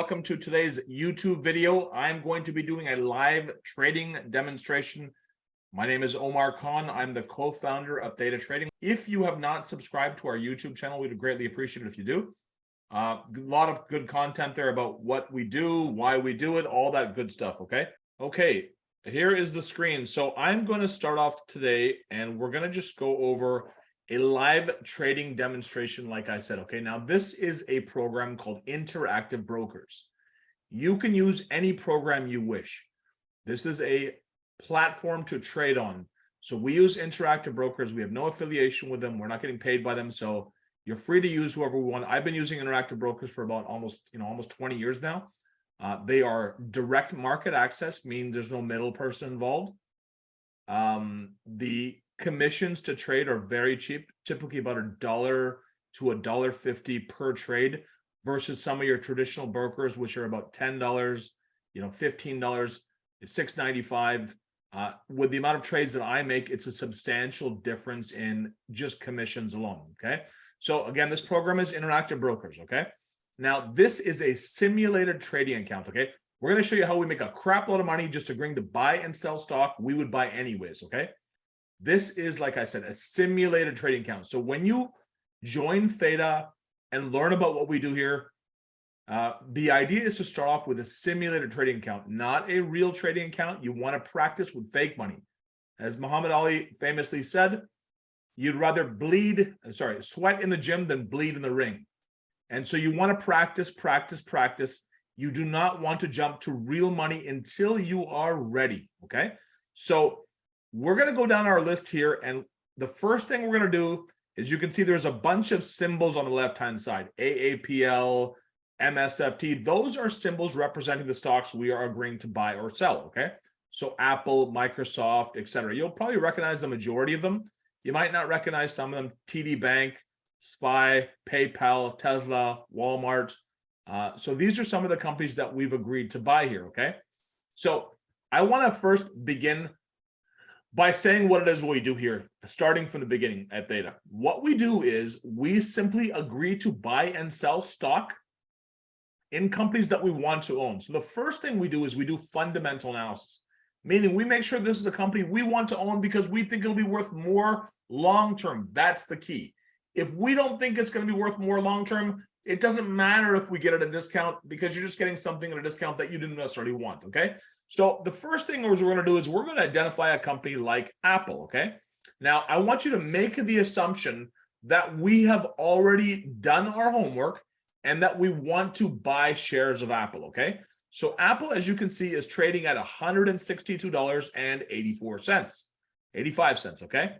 Welcome to today's YouTube video. I'm going to be doing a live trading demonstration. My name is Omar Khan. I'm the co-founder of Theta Trading. If you have not subscribed to our YouTube channel, we'd greatly appreciate it if you do. A lot of good content there about what we do, why we do it, all that good stuff, okay? Okay, here is the screen. So I'm going to start off today and we're going to just go over a live trading demonstration, like I said. Okay, now this is a program called Interactive Brokers. You can use any program you wish. This is a platform to trade on. So we use Interactive Brokers. We have no affiliation with them. We're not getting paid by them. So you're free to use whoever we want. I've been using Interactive Brokers for about almost 20 years now. They are direct market access, meaning there's no middle person involved. The commissions to trade are very cheap, typically about $1 to $1.50 per trade, versus some of your traditional brokers, which are about $10, $15, $6.95. With the amount of trades that I make, it's a substantial difference in just commissions alone. Okay, so again, this program is Interactive Brokers. Okay, now this is a simulated trading account. Okay, we're going to show you how we make a crap load of money just agreeing to buy and sell stock we would buy anyways. Okay, this is, like I said, a simulated trading account. So when you join Theta and learn about what we do here, the idea is to start off with a simulated trading account, not a real trading account. You want to practice with fake money. As Muhammad Ali famously said, you'd rather sweat in the gym than bleed in the ring. And so you want to practice. You do not want to jump to real money until you are ready, okay? So we're going to go down our list here, and the first thing we're going to do is, you can see there's a bunch of symbols on the left-hand side, AAPL, MSFT. Those are symbols representing the stocks we are agreeing to buy or sell, okay? So Apple, Microsoft, etc. You'll probably recognize the majority of them. You might not recognize some of them: TD Bank, SPY, PayPal, Tesla, Walmart. So these are some of the companies that we've agreed to buy here, okay? So I want to first begin by saying what it is we do here, starting from the beginning at Theta. What we do is we simply agree to buy and sell stock in companies that we want to own. So the first thing we do is we do fundamental analysis, meaning we make sure this is a company we want to own because we think it'll be worth more long-term. That's the key. If we don't think it's going to be worth more long-term, it doesn't matter if we get it at a discount, because you're just getting something at a discount that you didn't necessarily want, okay? So the first thing we're going to do is we're going to identify a company like Apple, okay? Now, I want you to make the assumption that we have already done our homework and that we want to buy shares of Apple, okay? So Apple, as you can see, is trading at $162.84, 85 cents, okay?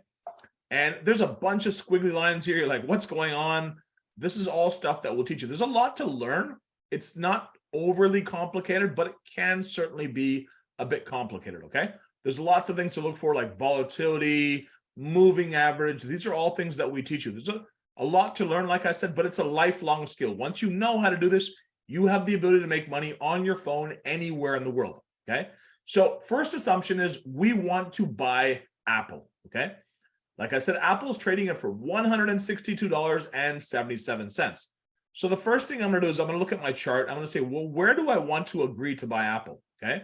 And there's a bunch of squiggly lines here. You're like, what's going on? This is all stuff that we'll teach you. There's a lot to learn. It's not overly complicated, but it can certainly be a bit complicated, okay? There's lots of things to look for, like volatility, moving average. These are all things that we teach you. There's a lot to learn, like I said, but it's a lifelong skill. Once you know how to do this, you have the ability to make money on your phone anywhere in the world, okay? So first assumption is we want to buy Apple, okay? Like I said, Apple's trading it for $162.77. So the first thing I'm going to do is I'm going to look at my chart. I'm going to say, well, where do I want to agree to buy Apple? Okay.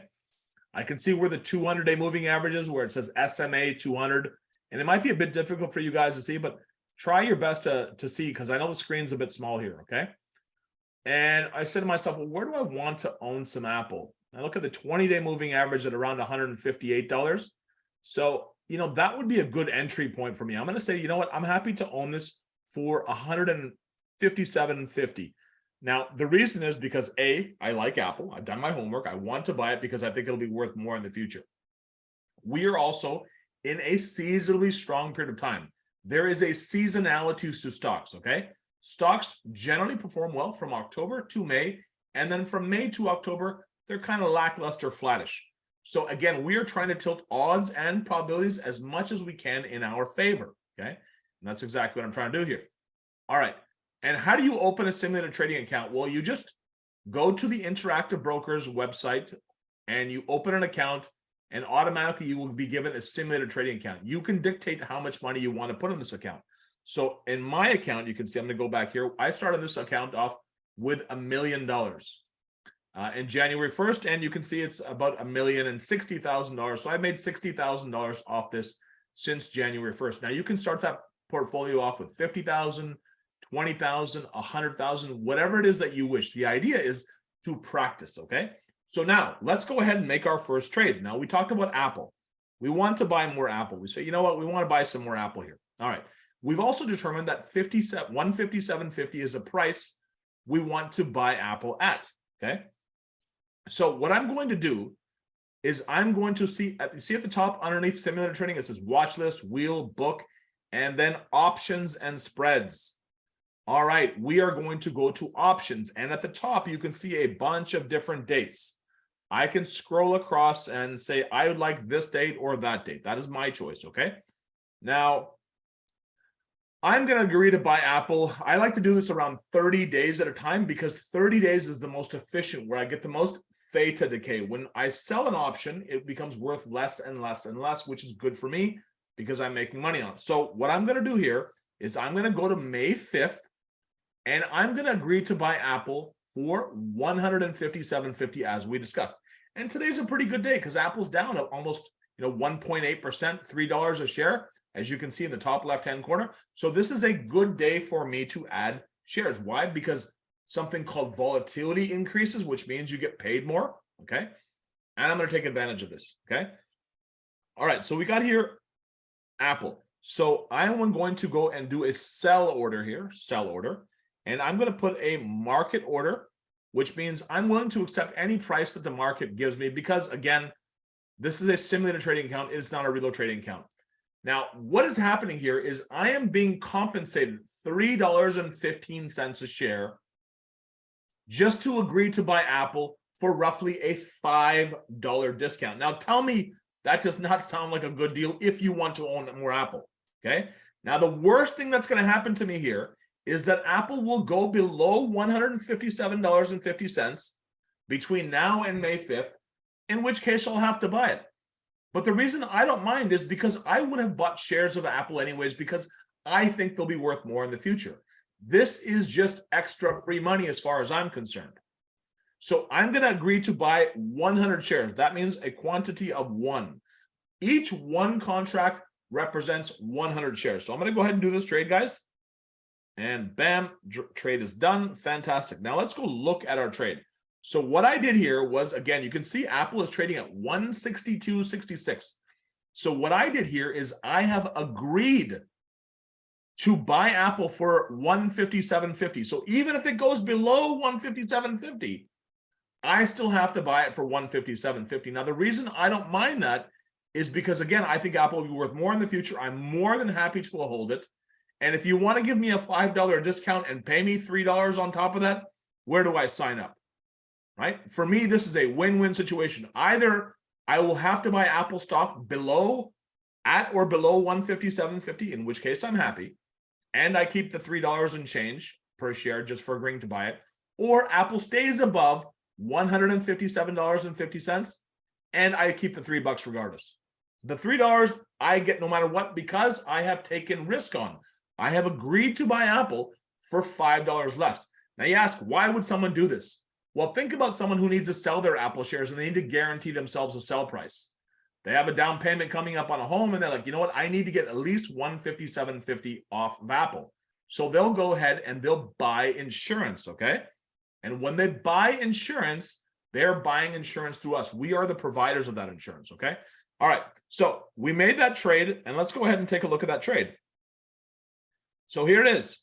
I can see where the 200-day moving average is, where it says SMA 200. And it might be a bit difficult for you guys to see, but try your best to see, because I know the screen's a bit small here. Okay. And I said to myself, well, where do I want to own some Apple? I look at the 20-day moving average at around $158. So that would be a good entry point for me. I'm going to say, you know what? I'm happy to own this for $157.50. Now, the reason is because A, I like Apple. I've done my homework. I want to buy it because I think it'll be worth more in the future. We are also in a seasonally strong period of time. There is a seasonality to stocks, okay? Stocks generally perform well from October to May, and then from May to October, they're kind of lackluster, flattish. So again, we are trying to tilt odds and probabilities as much as we can in our favor, okay? And that's exactly what I'm trying to do here. All right, and how do you open a simulated trading account? Well, you just go to the Interactive Brokers website and you open an account, and automatically you will be given a simulated trading account. You can dictate how much money you want to put in this account. So in my account, you can see, I'm going to go back here. I started this account off with $1 million. in January 1st, and you can see it's about $1,060,000. So I made $60,000 off this since January 1st. Now you can start that portfolio off with 50,000, 20,000, 100,000, whatever it is that you wish. The idea is to practice, okay? So now let's go ahead and make our first trade. Now we talked about Apple. We want to buy more Apple. We say, you know what? We want to buy some more Apple here. All right. We've also determined that 157.50 is a price we want to buy Apple at, okay? So what I'm going to do is I'm going to see at the top underneath simulator trading, it says watch list, wheel, book, and then options and spreads. All right, we are going to go to options. And at the top, you can see a bunch of different dates. I can scroll across and say, I would like this date or that date. That is my choice, okay? Now, I'm going to agree to buy Apple. I like to do this around 30 days at a time because 30 days is the most efficient, where I get the most theta decay. When I sell an option, it becomes worth less and less and less, which is good for me because I'm making money on it. So what I'm going to do here is I'm going to go to May 5th, and I'm going to agree to buy Apple for $157.50 as we discussed. And today's a pretty good day because Apple's down almost 1.8%, $3 a share, as you can see in the top left-hand corner. So this is a good day for me to add shares. Why? Because something called volatility increases, which means you get paid more, okay? And I'm going to take advantage of this, okay? All right, so we got here Apple. So I am going to go and do a sell order here, sell order. And I'm going to put a market order, which means I'm willing to accept any price that the market gives me because, again, this is a simulated trading account. It's not a real trading account. Now, what is happening here is I am being compensated $3.15 a share just to agree to buy Apple for roughly a $5 discount. Now, tell me that does not sound like a good deal if you want to own more Apple, okay? Now, the worst thing that's going to happen to me here is that Apple will go below $157.50 between now and May 5th, in which case I'll have to buy it. But the reason I don't mind is because I would have bought shares of Apple anyways because I think they'll be worth more in the future. This is just extra free money as far as I'm concerned. So I'm going to agree to buy 100 shares. That means a quantity of one. Each one contract represents 100 shares. So I'm going to go ahead and do this trade, guys. And bam, trade is done. Fantastic. Now let's go look at our trade. So what I did here was, again, you can see Apple is trading at 162.66. So what I did here is I have agreed to buy Apple for 157.50. So even if it goes below 157.50, I still have to buy it for 157.50. Now, the reason I don't mind that is because, again, I think Apple will be worth more in the future. I'm more than happy to hold it. And if you want to give me a $5 discount and pay me $3 on top of that, where do I sign up? Right? For me, this is a win-win situation. Either I will have to buy Apple stock at or below 157.50, in which case I'm happy, and I keep the $3 and change per share just for agreeing to buy it, or Apple stays above $157.50, and I keep the $3 regardless. The $3 I get no matter what because I have taken risk on. I have agreed to buy Apple for $5 less. Now you ask, why would someone do this? Well, think about someone who needs to sell their Apple shares and they need to guarantee themselves a sell price. They have a down payment coming up on a home and they're like, you know what? I need to get at least $157.50 off of Apple. So they'll go ahead and they'll buy insurance, okay? And when they buy insurance, they're buying insurance through us. We are the providers of that insurance, okay? All right, so we made that trade, and let's go ahead and take a look at that trade. So here it is.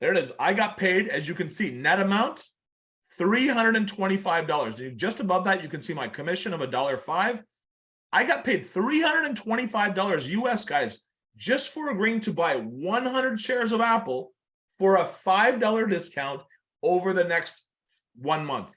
There it is. I got paid, as you can see, net amount, $325. Just above that, you can see my commission of $1.05. I got paid $325 US, guys, just for agreeing to buy 100 shares of Apple for a $5 discount over the next 1 month.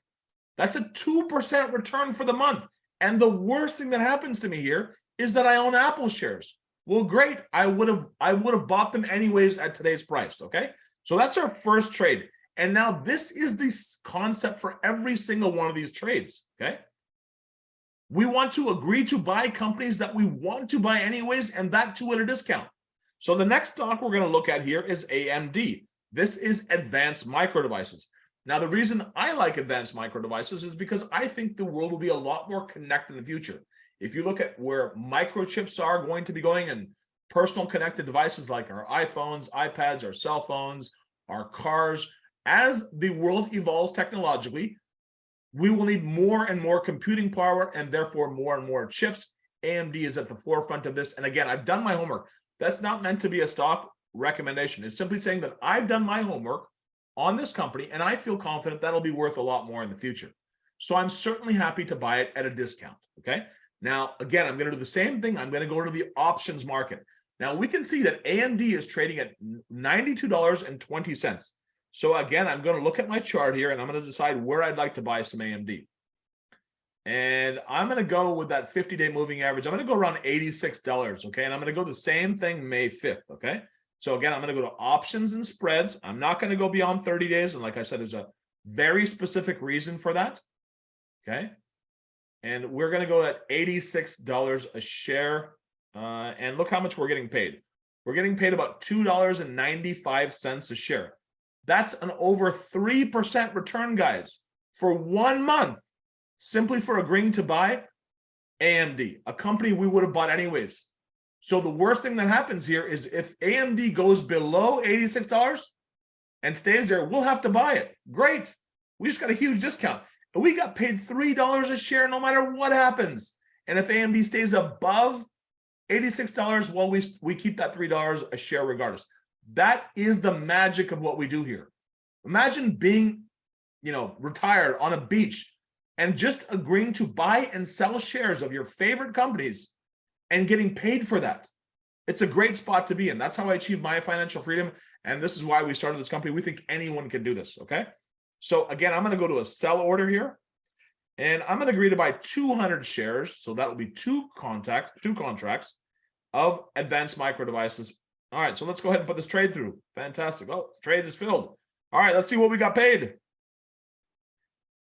That's a 2% return for the month. And the worst thing that happens to me here is that I own Apple shares. Well, great. I would have bought them anyways at today's price. Okay. So that's our first trade. And now this is the concept for every single one of these trades. Okay. We want to agree to buy companies that we want to buy anyways, and that too at a discount. So the next stock we're going to look at here is AMD. This is Advanced Micro Devices. Now, the reason I like advanced micro devices is because I think the world will be a lot more connected in the future. If you look at where microchips are going to be going and personal connected devices like our iPhones, iPads, our cell phones, our cars, as the world evolves technologically, we will need more and more computing power and therefore more and more chips. AMD is at the forefront of this. And again, I've done my homework. That's not meant to be a stock recommendation. It's simply saying that I've done my homework on this company and I feel confident that'll be worth a lot more in the future. So I'm certainly happy to buy it at a discount. Okay. Now, again, I'm going to do the same thing. I'm going to go to the options market. Now we can see that AMD is trading at $92.20. So again, I'm going to look at my chart here and I'm going to decide where I'd like to buy some AMD. And I'm going to go with that 50-day moving average. I'm going to go around $86, okay? And I'm going to go the same thing May 5th, okay? So again, I'm going to go to options and spreads. I'm not going to go beyond 30 days. And like I said, there's a very specific reason for that, okay? And we're going to go at $86 a share. And look how much we're getting paid. We're getting paid about $2.95 a share. That's an over 3% return, guys, for 1 month, simply for agreeing to buy AMD, a company we would have bought anyways. So the worst thing that happens here is if AMD goes below $86 and stays there, we'll have to buy it. Great. We just got a huge discount. And we got paid $3 a share no matter what happens. And if AMD stays above $86, well, we keep that $3 a share regardless. That is the magic of what we do here. Imagine being, retired on a beach and just agreeing to buy and sell shares of your favorite companies and getting paid for that. It's a great spot to be in. That's how I achieved my financial freedom. And this is why we started this company. We think anyone can do this, okay? So again, I'm going to go to a sell order here. And I'm going to agree to buy 200 shares. So that will be two contracts of advanced micro devices. All right, so let's go ahead and put this trade through. Fantastic. Oh, trade is filled. All right, let's see what we got paid.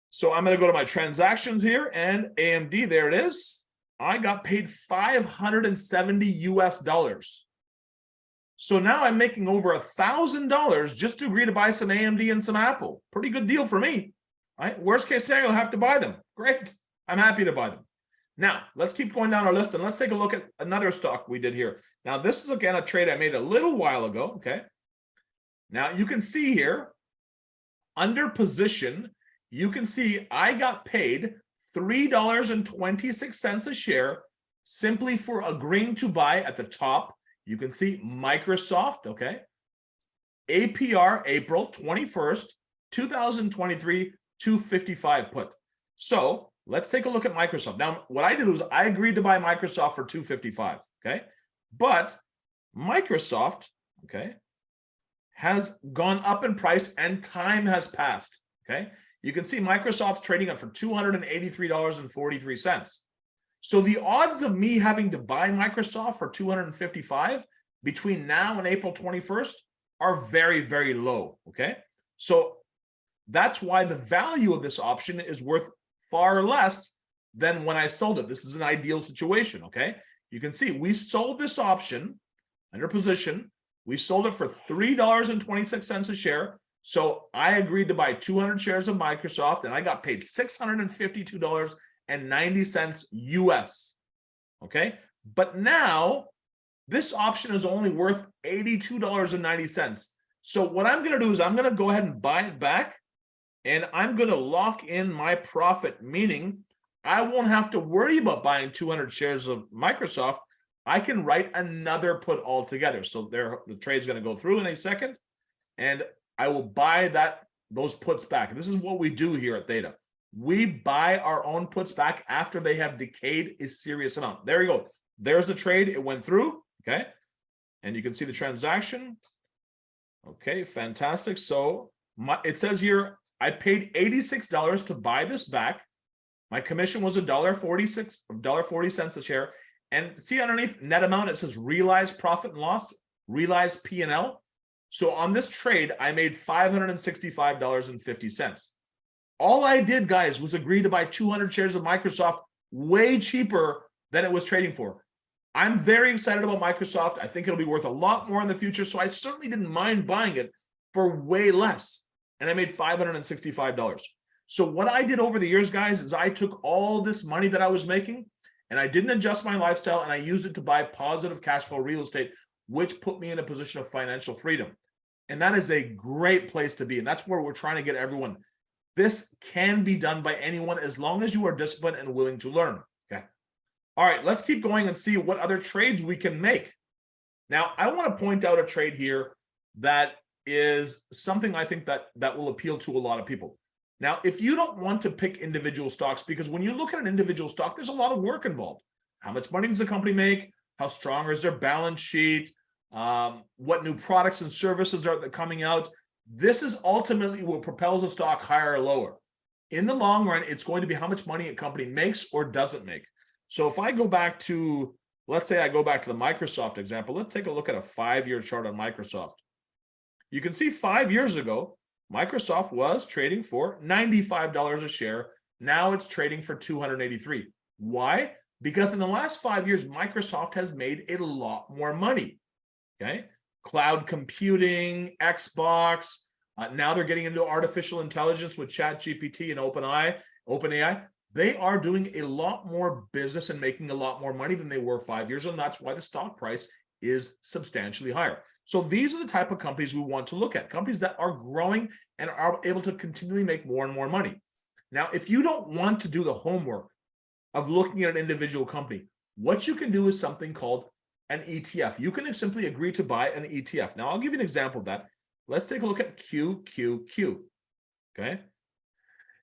So I'm going to go to my transactions here and AMD, there it is. I got paid $570 US. So now I'm making over $1,000 just to agree to buy some AMD and some Apple. Pretty good deal for me. All right, worst case scenario, I'll have to buy them. Great. I'm happy to buy them. Now, let's keep going down our list and let's take a look at another stock we did here. Now, this is again a trade I made a little while ago, okay? Now, you can see here, under position, you can see I got paid $3.26 a share simply for agreeing to buy at the top. You can see Microsoft, okay? APR, April 21st, 2023, 255 put. So let's take a look at Microsoft. Now, what I did was I agreed to buy Microsoft for 255, okay? But Microsoft, okay, has gone up in price and time has passed, okay? You can see Microsoft's trading up for $283.43. So the odds of me having to buy Microsoft for 255 between now and April 21st are very, very low, okay? So that's why the value of this option is worth far less than when I sold it. This is an ideal situation, okay? You can see we sold this option under position. We sold it for $3.26 a share. So I agreed to buy 200 shares of Microsoft and I got paid $652.90 US, okay? But now this option is only worth $82.90. So what I'm going to do is I'm going to go ahead and buy it back and I'm going to lock in my profit, meaning I won't have to worry about buying 200 shares of Microsoft. I can write another put altogether. So there, the trade's going to go through in a second and I will buy those puts back. And this is what we do here at Theta. We buy our own puts back after they have decayed a serious amount. There you go. There's the trade. It went through, okay? And you can see the transaction. Okay, fantastic. So it says here, I paid $86 to buy this back. My commission was $1.40 a share. And see underneath net amount, it says realized profit and loss, realized P&L. So on this trade, I made $565.50. All I did, guys, was agree to buy 200 shares of Microsoft way cheaper than it was trading for. I'm very excited about Microsoft. I think it'll be worth a lot more in the future. So I certainly didn't mind buying it for way less. and I made $565. So what I did over the years, guys, is I took all this money that I was making and I didn't adjust my lifestyle, and I used it to buy positive cash flow real estate, which put me in a position of financial freedom. And that is a great place to be. And that's where we're trying to get everyone. This can be done by anyone as long as you are disciplined and willing to learn. Okay. All right, let's keep going and see what other trades we can make. Now, I want to point out a trade here that is something I think that will appeal to a lot of people. Now, if you don't want to pick individual stocks, because when you look at an individual stock, there's a lot of work involved. How much money does the company make? How strong is their balance sheet? What new products and services are coming out? This is ultimately what propels a stock higher or lower. In the long run, it's going to be how much money a company makes or doesn't make. So if I go back to, let's say I go back to the Microsoft example, let's take a look at a 5-year chart on Microsoft. You can see 5 years ago, Microsoft was trading for $95 a share. Now it's trading for $283. Why? Because in the last 5 years, Microsoft has made a lot more money. Okay, cloud computing, Xbox. Now they're getting into artificial intelligence with ChatGPT and OpenAI. They are doing a lot more business and making a lot more money than they were 5 years ago, and that's why the stock price is substantially higher. So these are the type of companies we want to look at, companies that are growing and are able to continually make more and more money. Now, if you don't want to do the homework of looking at an individual company, what you can do is something called an ETF. You can simply agree to buy an ETF. Now, I'll give you an example of that. Let's take a look at QQQ. Okay.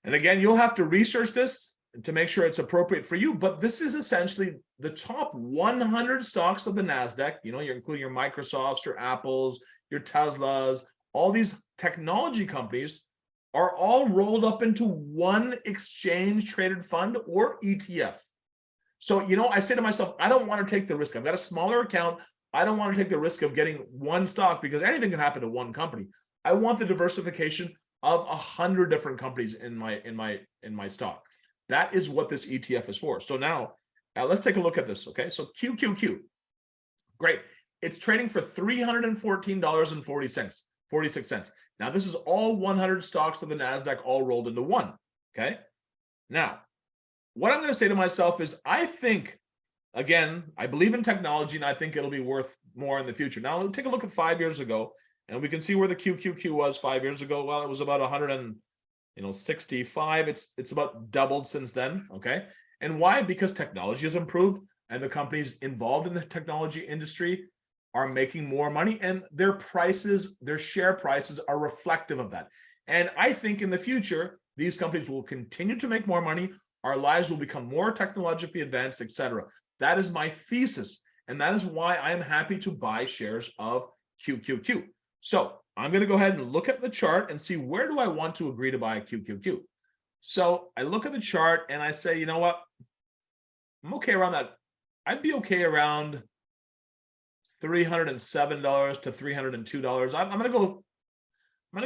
And again, you'll have to research this to make sure it's appropriate for you, but this is essentially the top 100 stocks of the NASDAQ. You know, you're including your Microsofts, your Apples, your Teslas, all these technology companies are all rolled up into one exchange traded fund or ETF. So, you know, I say to myself, I don't want to take the risk. I've got a smaller account. I don't want to take the risk of getting one stock because anything can happen to one company. I want the diversification of 100 different companies in my stock. That is what this ETF is for. So now let's take a look at this. Okay, so QQQ, great. It's trading for $314.46. Now this is all 100 stocks of the NASDAQ all rolled into one. Okay, now what I'm going to say to myself is, I think, again, I believe in technology and I think it'll be worth more in the future. Now let's take a look at 5 years ago, and we can see where the QQQ was 5 years ago. Well, it was about 165. It's about doubled since then. Okay. And why? Because technology has improved and the companies involved in the technology industry are making more money, and their prices, their share prices are reflective of that. And I think in the future, these companies will continue to make more money. Our lives will become more technologically advanced, etc. That is my thesis. And that is why I am happy to buy shares of QQQ. So I'm going to go ahead and look at the chart and see, where do I want to agree to buy QQQ? So I look at the chart and I say, you know what? I'm okay around that. I'd be okay around $307 to $302. I'm going to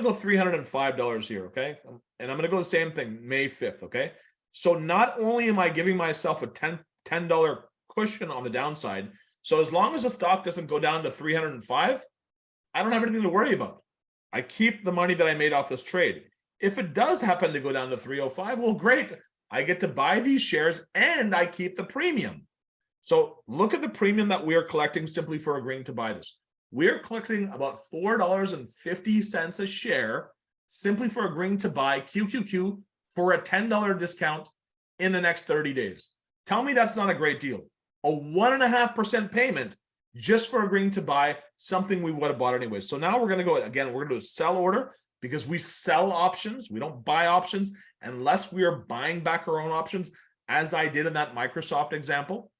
go $305 here. Okay. And I'm going to go the same thing, May 5th. Okay. So not only am I giving myself a $10 cushion on the downside, so as long as the stock doesn't go down to 305, I don't have anything to worry about. I keep the money that I made off this trade. If it does happen to go down to 305, well, great. I get to buy these shares and I keep the premium. So look at the premium that we are collecting simply for agreeing to buy this. We're collecting about $4.50 a share simply for agreeing to buy QQQ for a $10 discount in the next 30 days. Tell me that's not a great deal. A 1.5% payment just for agreeing to buy something we would have bought anyway. So now we're going to go, again, we're going to do a sell order because we sell options. We don't buy options unless we are buying back our own options, as I did in that Microsoft example.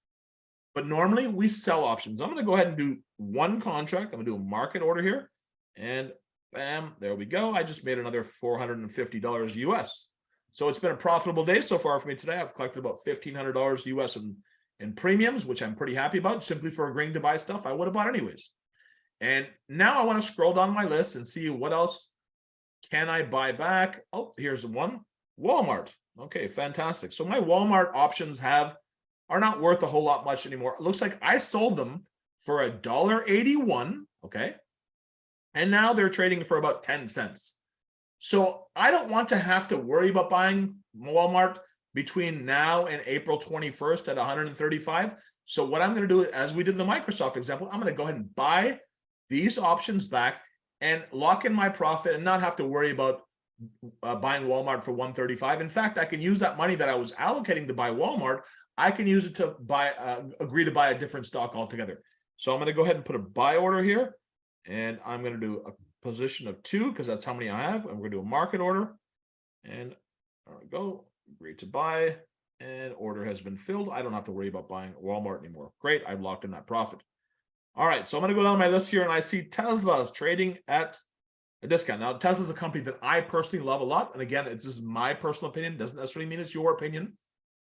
But normally we sell options. I'm going to go ahead and do one contract. I'm going to do a market order here. And bam, there we go. I just made another $450 US. So it's been a profitable day so far for me today. I've collected about $1,500 US in premiums, which I'm pretty happy about, simply for agreeing to buy stuff I would have bought anyways. And now I want to scroll down my list and see what else can I buy back. Oh, here's one. Walmart. Okay, fantastic. So my Walmart options are not worth a whole lot much anymore. It looks like I sold them for $1.81. Okay. And now they're trading for about 10 cents. So I don't want to have to worry about buying Walmart between now and April 21st at 135. So what I'm going to do, as we did in the Microsoft example, I'm going to go ahead and buy these options back and lock in my profit and not have to worry about buying Walmart for 135. In fact, I can use that money that I was allocating to buy Walmart. I can use it to buy, agree to buy a different stock altogether. So I'm going to go ahead and put a buy order here, and I'm going to do a position of 2 because that's how many I have. I'm going to do a market order, and there we go. Agree to buy, and order has been filled. I don't have to worry about buying Walmart anymore. Great, I've locked in that profit. All right, so I'm going to go down my list here, and I see Tesla's trading at a discount. Now, Tesla's a company that I personally love a lot, and again, this is my personal opinion. It doesn't necessarily mean it's your opinion.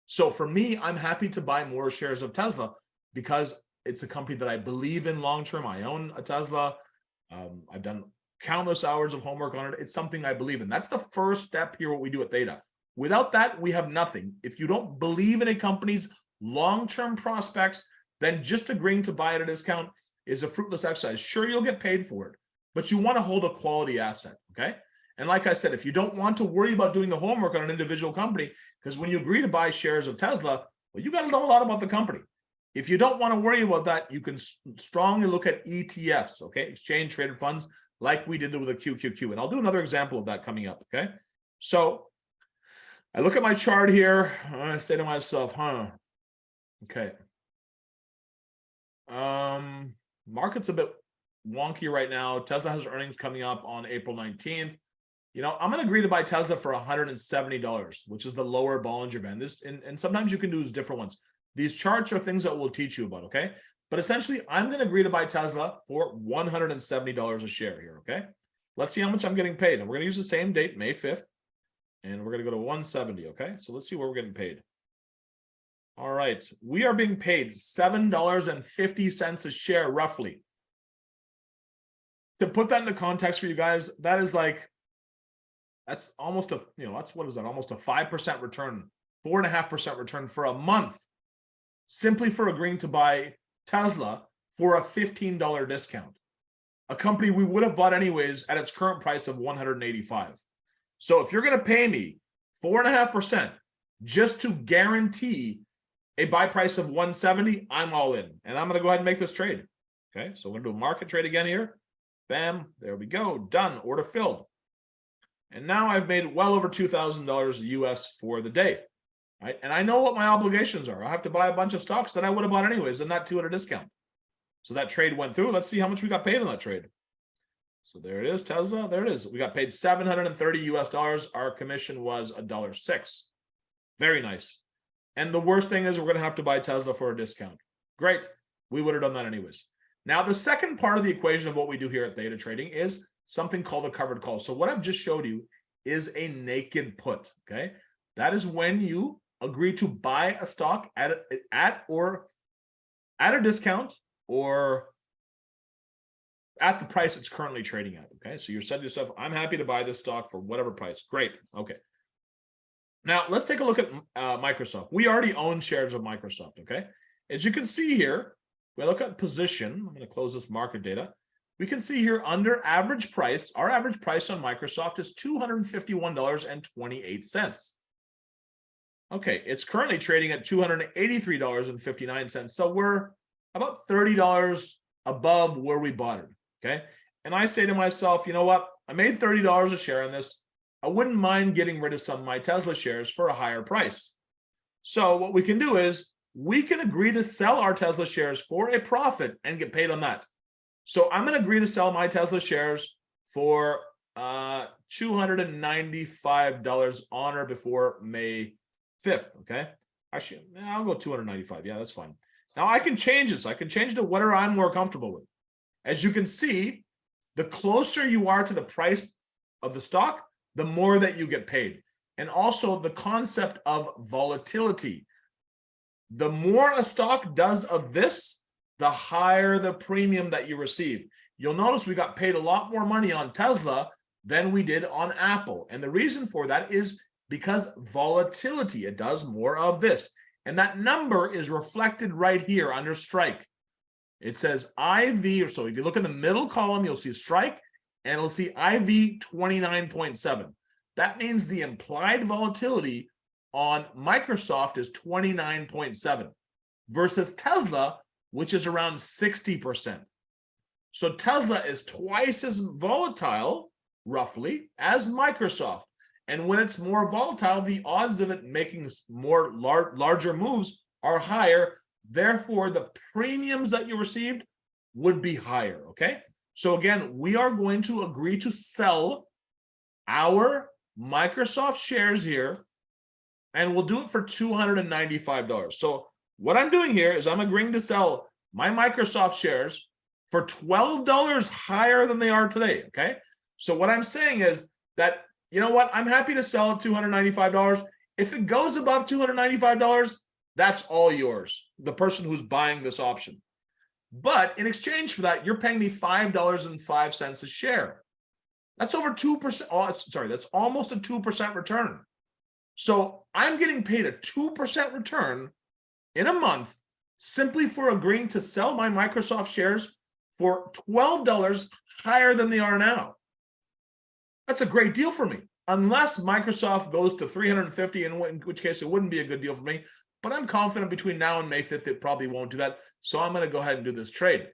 So for me, I'm happy to buy more shares of Tesla because it's a company that I believe in long term. I own a Tesla. I've done countless hours of homework on it. It's something I believe in. That's the first step here, what we do at Theta. Without that, we have nothing. If you don't believe in a company's long-term prospects, then just agreeing to buy at a discount is a fruitless exercise. Sure, you'll get paid for it, but you want to hold a quality asset, okay? And like I said, if you don't want to worry about doing the homework on an individual company, because when you agree to buy shares of Tesla, well, you got to know a lot about the company. If you don't want to worry about that, you can strongly look at ETFs, okay? Exchange traded funds, like we did with a QQQ. And I'll do another example of that coming up, okay? So I look at my chart here, and I say to myself, okay. Market's a bit wonky right now. Tesla has earnings coming up on April 19th. You know, I'm going to agree to buy Tesla for $170, which is the lower Bollinger Band. This, and sometimes you can do different ones. These charts are things that we'll teach you about, okay? But essentially, I'm going to agree to buy Tesla for $170 a share here, okay? Let's see how much I'm getting paid. And we're going to use the same date, May 5th. And we're going to go to 170, okay? So let's see where we're getting paid. All right. We are being paid $7.50 a share, roughly. To put that into context for you guys, that is like, that's almost a, you know, that's, what is that? Almost a 5% return, 4.5% return for a month, simply for agreeing to buy Tesla for a $15 discount. A company we would have bought anyways at its current price of $185. So if you're going to pay me 4.5% just to guarantee a buy price of 170, I'm all in. And I'm going to go ahead and make this trade. Okay, so we're going to do a market trade again here. Bam, there we go. Done. Order filled. And now I've made well over $2,000 US for the day. Right? And I know what my obligations are. I have to buy a bunch of stocks that I would have bought anyways, and that too at a discount. So that trade went through. Let's see how much we got paid on that trade. So there it is, Tesla. There it is. We got paid $730 US. Our commission was $1.06. Very nice. And the worst thing is we're going to have to buy Tesla for a discount. Great. We would have done that anyways. Now, the second part of the equation of what we do here at Theta Trading is something called a covered call. So what I've just showed you is a naked put, okay? That is when you agree to buy a stock at a discount or at the price it's currently trading at, okay? So you're saying to yourself, I'm happy to buy this stock for whatever price. Great, okay. Now, let's take a look at Microsoft. We already own shares of Microsoft, okay? As you can see here, if we look at position, I'm going to close this market data. We can see here under average price, our average price on Microsoft is $251.28. Okay, it's currently trading at $283.59. So we're about $30 above where we bought it, okay? And I say to myself, you know what? I made $30 a share on this. I wouldn't mind getting rid of some of my Tesla shares for a higher price. So what we can do is we can agree to sell our Tesla shares for a profit and get paid on that. So I'm going to agree to sell my Tesla shares for $295 on or before May 5th, okay? Actually, I'll go $295. Yeah, that's fine. Now I can change this. I can change it to whatever I'm more comfortable with. As you can see, the closer you are to the price of the stock, the more that you get paid. And also the concept of volatility. The more a stock does of this, the higher the premium that you receive. You'll notice we got paid a lot more money on Tesla than we did on Apple. And the reason for that is because volatility, it does more of this. And that number is reflected right here under strike. It says IV, or so if you look in the middle column, you'll see strike. and it'll see IV 29.7. That means the implied volatility on Microsoft is 29.7 versus Tesla, which is around 60%. So Tesla is twice as volatile, roughly, as Microsoft. And when it's more volatile, the odds of it making more larger moves are higher. Therefore, the premiums that you received would be higher, okay? So again, we are going to agree to sell our Microsoft shares here, and we'll do it for $295. So what I'm doing here is I'm agreeing to sell my Microsoft shares for $12 higher than they are today, okay? So what I'm saying is that, you know what, I'm happy to sell at $295. If it goes above $295, that's all yours, the person who's buying this option. But in exchange for that, you're paying me $5.05 a share. That's over 2%. Oh, sorry, that's almost a 2% return. So I'm getting paid a 2% return in a month simply for agreeing to sell my Microsoft shares for $12 higher than they are now. That's a great deal for me, unless Microsoft goes to 350, in which case it wouldn't be a good deal for me. But I'm confident between now and May 5th, it probably won't do that. So I'm going to go ahead and do this trade.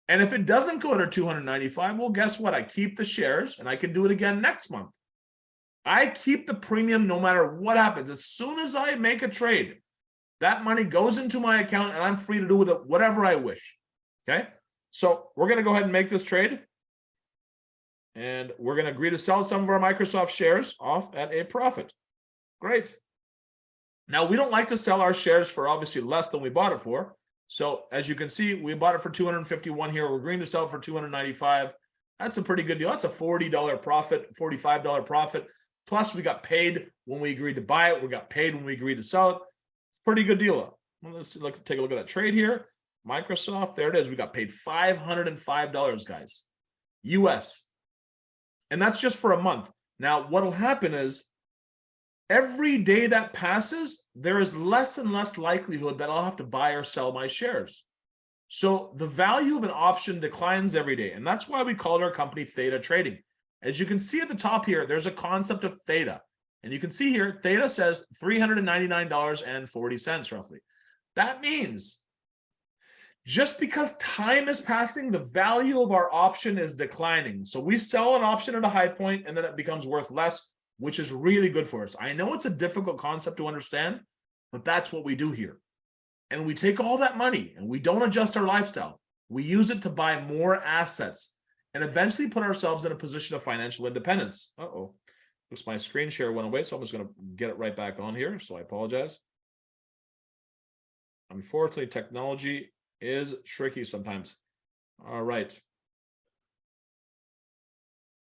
And if it doesn't go under 295, well, guess what? I keep the shares and I can do it again next month. I keep the premium no matter what happens. As soon as I make a trade, that money goes into my account and I'm free to do with it whatever I wish. Okay? So we're going to go ahead and make this trade. And we're going to agree to sell some of our Microsoft shares off at a profit. Great. Now, we don't like to sell our shares for obviously less than we bought it for. So as you can see, we bought it for 251 here. We're agreeing to sell it for 295. That's a pretty good deal. That's a $40 profit, $45 profit. Plus, we got paid when we agreed to buy it. We got paid when we agreed to sell it. It's a pretty good deal. Well, let's take a look at that trade here. Microsoft, there it is. We got paid $505, guys, US. And that's just for a month. Now, what'll happen is every day that passes, there is less and less likelihood that I'll have to buy or sell my shares. So the value of an option declines every day. And that's why we called our company Theta Trading. As you can see at the top here, there's a concept of theta. And you can see here, theta says $399.40 roughly. That means just because time is passing, the value of our option is declining. So we sell an option at a high point and then it becomes worth less, which is really good for us. I know it's a difficult concept to understand, but that's what we do here. And we take all that money and we don't adjust our lifestyle. We use it to buy more assets and eventually put ourselves in a position of financial independence. Uh-oh, looks my screen share went away, so I'm just going to get it right back on here. So I apologize. Unfortunately, technology is tricky sometimes. All right.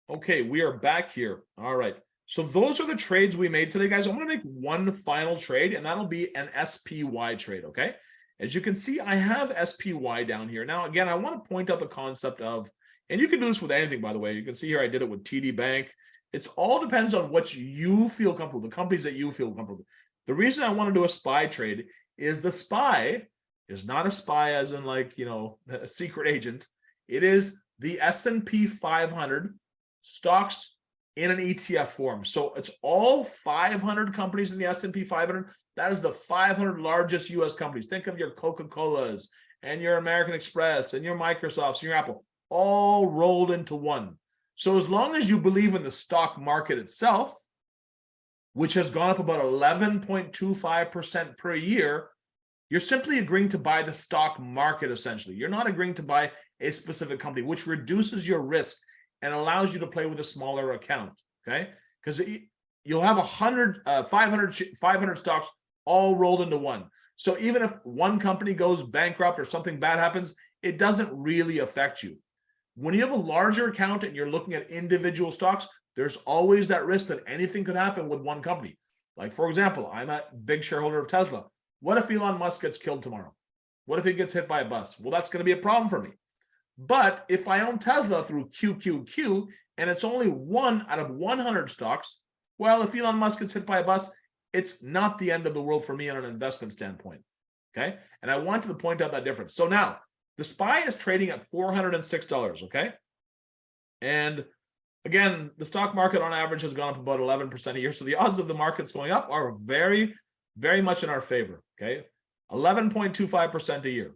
Okay, we are back here. All right. So those are the trades we made today, guys. I'm going to make one final trade, and that'll be an SPY trade, okay? As you can see, I have SPY down here. Now, again, I want to point out the concept of, and you can do this with anything, by the way. You can see here I did it with TD Bank. It's all depends on what you feel comfortable with, the companies that you feel comfortable with. The reason I want to do a SPY trade is the SPY is not a spy as in like, you know, a secret agent. It is the S&P 500 stocks in an ETF form. So it's all 500 companies in the S&P 500. That is the 500 largest US companies. Think of your Coca-Colas and your American Express and your Microsofts and your Apple, all rolled into one. So as long as you believe in the stock market itself, which has gone up about 11.25% per year, you're simply agreeing to buy the stock market, essentially. You're not agreeing to buy a specific company, which reduces your risk and allows you to play with a smaller account, okay? Because you'll have 500 stocks all rolled into one. So even if one company goes bankrupt or something bad happens, it doesn't really affect you. When you have a larger account and you're looking at individual stocks, there's always that risk that anything could happen with one company. Like, for example, I'm a big shareholder of Tesla. What if Elon Musk gets killed tomorrow? What if he gets hit by a bus? Well, that's going to be a problem for me. But if I own Tesla through QQQ and it's only 1 out of 100 stocks, well, if Elon Musk gets hit by a bus, it's not the end of the world for me on an investment standpoint. Okay. And I wanted to point out that difference. So now the SPY is trading at $406. Okay. And again, the stock market on average has gone up about 11% a year. So the odds of the markets going up are very, very much in our favor. Okay. 11.25% a year.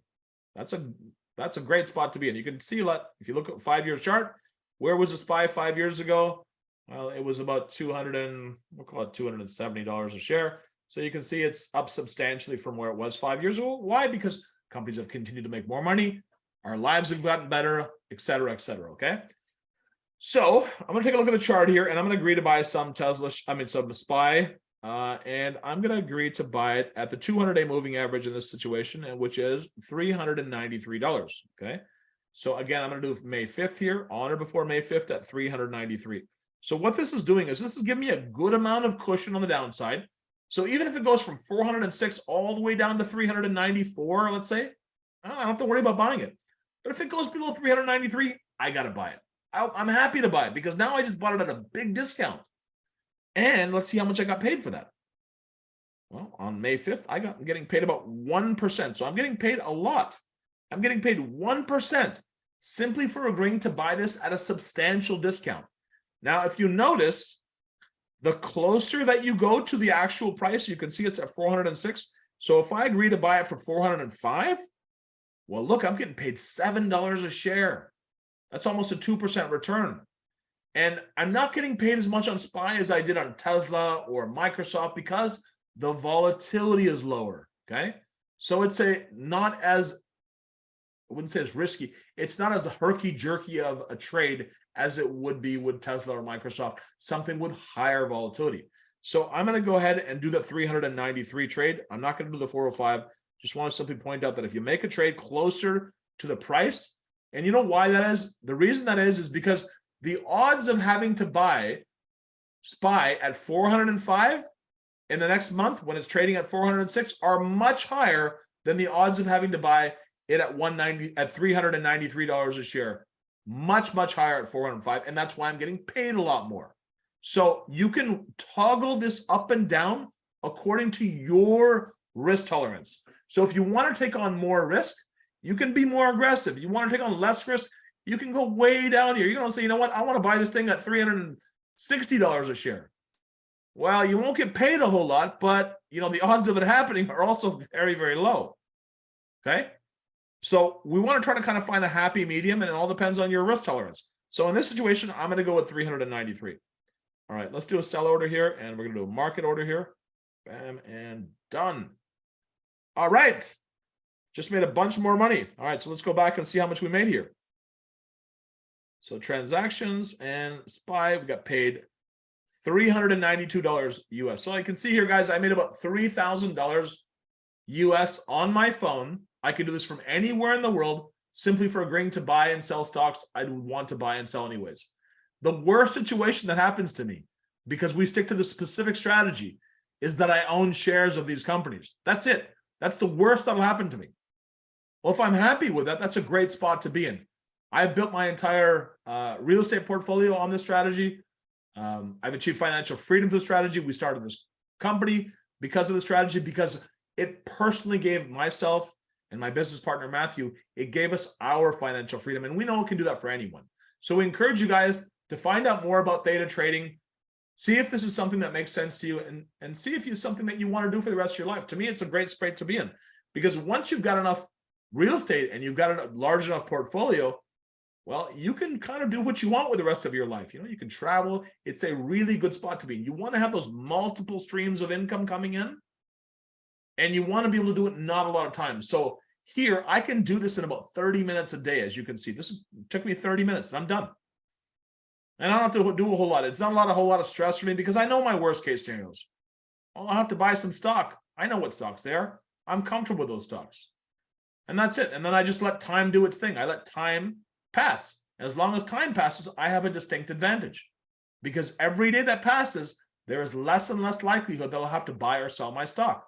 That's a great spot to be in. You can see, if you look at 5-year chart, where was the SPY 5 years ago? Well, it was about $270 a share. So you can see it's up substantially from where it was 5 years ago. Why? Because companies have continued to make more money. Our lives have gotten better, et cetera, okay? So I'm going to take a look at the chart here, and I'm going to agree to buy some some SPY, and I'm going to agree to buy it at the 200-day moving average in this situation, which is $393, okay? So again, I'm going to do May 5th here, on or before May 5th at 393. So what this is doing is this is giving me a good amount of cushion on the downside. So even if it goes from 406 all the way down to 394, let's say, I don't have to worry about buying it. But if it goes below 393, I got to buy it. I'm happy to buy it because now I just bought it at a big discount. And let's see how much I got paid for that. Well, on May 5th, I'm getting paid about 1%. So I'm getting paid a lot. I'm getting paid 1% simply for agreeing to buy this at a substantial discount. Now, if you notice, the closer that you go to the actual price, you can see it's at 406. So if I agree to buy it for 405, well, look, I'm getting paid $7 a share. That's almost a 2% return. And I'm not getting paid as much on SPY as I did on Tesla or Microsoft because the volatility is lower, okay? So it's not as, I wouldn't say it's risky. It's not as herky-jerky of a trade as it would be with Tesla or Microsoft, something with higher volatility. So I'm going to go ahead and do the 393 trade. I'm not going to do the 405. Just want to simply point out that if you make a trade closer to the price, and you know why that is? The reason that is because the odds of having to buy SPY at 405 in the next month when it's trading at 406 are much higher than the odds of having to buy it at $393 a share. Much higher at 405, and that's why I'm getting paid a lot more. So you can toggle this up and down according to your risk tolerance. So if you want to take on more risk, you can be more aggressive. You want to take on less risk, you can go way down here. You're going to say, you know what, I want to buy this thing at $360 a share. Well, you won't get paid a whole lot, but the odds of it happening are also very, very low. Okay. So we want to try to kind of find a happy medium, and it all depends on your risk tolerance. So in this situation, I'm going to go with 393. All right, let's do a sell order here, and we're going to do a market order here. Bam, and done. All right. Just made a bunch more money. All right, so let's go back and see how much we made here. So transactions and SPY, we got paid $392 US. So I can see here, guys, I made about $3,000 US on my phone. I could do this from anywhere in the world simply for agreeing to buy and sell stocks I would want to buy and sell anyways. The worst situation that happens to me, because we stick to the specific strategy, is that I own shares of these companies. That's it. That's the worst that'll happen to me. Well, if I'm happy with that, that's a great spot to be in. I've built my entire real estate portfolio on this strategy. I've achieved financial freedom through the strategy. We started this company because of the strategy, because it personally gave myself and my business partner, Matthew, it gave us our financial freedom. And we know it can do that for anyone. So we encourage you guys to find out more about Theta Trading. See if this is something that makes sense to you, and see if it's something that you want to do for the rest of your life. To me, it's a great space to be in, because once you've got enough real estate and you've got a large enough portfolio, well, you can kind of do what you want with the rest of your life. You can travel. It's a really good spot to be in. You want to have those multiple streams of income coming in, and you want to be able to do it not a lot of time. So here, I can do this in about 30 minutes a day. As you can see, took me 30 minutes. I'm done. And I don't have to do a whole lot. It's not a whole lot of stress for me, because I know my worst case scenarios. I'll have to buy some stock. I know what stocks they are. I'm comfortable with those stocks. And that's it. And then I just let time do its thing. I let time pass. As long as time passes, I have a distinct advantage, because every day that passes, there is less and less likelihood that I'll have to buy or sell my stock.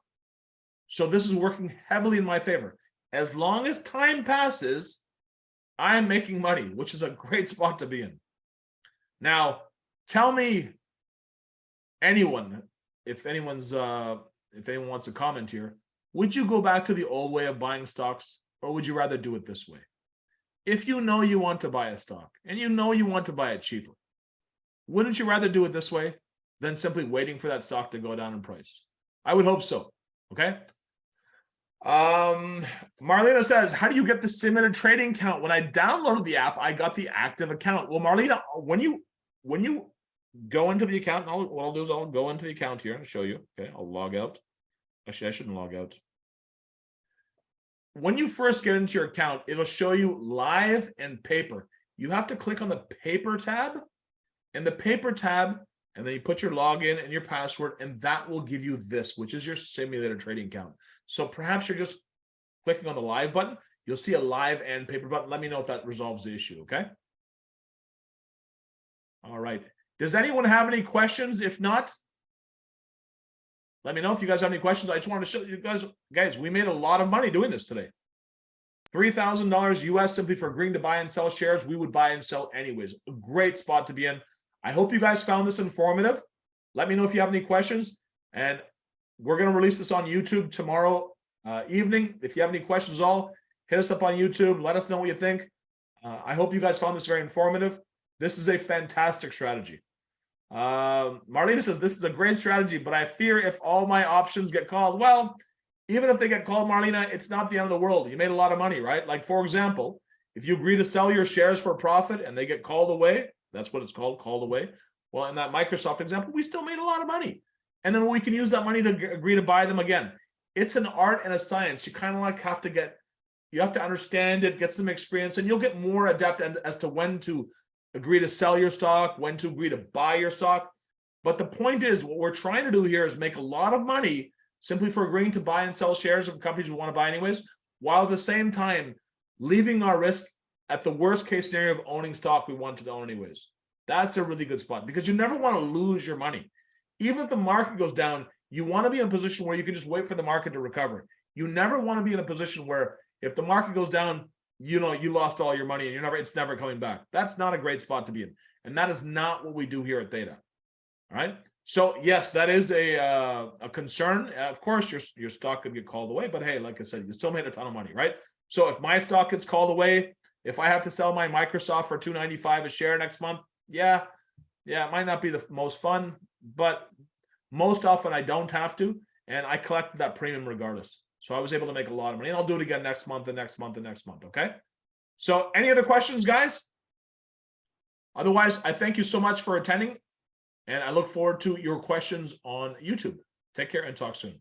So this is working heavily in my favor. As long as time passes, I'm making money, which is a great spot to be in. Now, tell me, anyone, if anyone wants to comment here, would you go back to the old way of buying stocks, or would you rather do it this way? if you know you want to buy a stock and you know you want to buy it cheaper, wouldn't you rather do it this way than simply waiting for that stock to go down in price? I would hope so. Okay. Marlena says, how do you get the simulated trading account? When I downloaded the app, I got the active account. Well, Marlena, when you go into the account, and what I'll do is I'll go into the account here and show you. Okay, I'll log out. Actually, I shouldn't log out. When you first get into your account, it'll show you live and paper. You have to click on the paper tab, and the paper tab, and then you put your login and your password, and that will give you this, which is your simulated trading account. So perhaps you're just clicking on the live button. You'll see a live and paper button. Let me know if that resolves the issue, okay? All right. Does anyone have any questions? If not, let me know if you guys have any questions. I just wanted to show you guys, we made a lot of money doing this today. $3,000 US simply for agreeing to buy and sell shares. We would buy and sell anyways. A great spot to be in. I hope you guys found this informative. Let me know if you have any questions. And we're going to release this on YouTube tomorrow evening. If you have any questions at all, hit us up on YouTube. Let us know what you think. I hope you guys found this very informative. This is a fantastic strategy. Marlena says, this is a great strategy, but I fear if all my options get called. Well, even if they get called, Marlena, it's not the end of the world. You made a lot of money, right? Like, for example, if you agree to sell your shares for profit and they get called away, that's what it's called, called away. Well, in that Microsoft example, we still made a lot of money. And then we can use that money to agree to buy them again. It's an art and a science. You kind of like you have to understand it, get some experience, and you'll get more adept as to when to agree to sell your stock, when to agree to buy your stock. But the point is, what we're trying to do here is make a lot of money simply for agreeing to buy and sell shares of companies we want to buy anyways, while at the same time leaving our risk at the worst case scenario of owning stock we want to own anyways. That's a really good spot because you never want to lose your money. Even if the market goes down, you want to be in a position where you can just wait for the market to recover. You never want to be in a position where if the market goes down, you know, you lost all your money and it's never coming back. That's not a great spot to be in. And that is not what we do here at Theta. All right. So yes, that is a concern. Of course, your stock could get called away, but hey, like I said, you still made a ton of money, right? So if my stock gets called away, if I have to sell my Microsoft for $2.95 a share next month, yeah, it might not be the most fun, but most often I don't have to, and I collected that premium regardless. So I was able to make a lot of money, and I'll do it again next month and next month and next month. Okay. So any other questions, guys? Otherwise, I thank you so much for attending, and I look forward to your questions on YouTube. Take care and talk soon.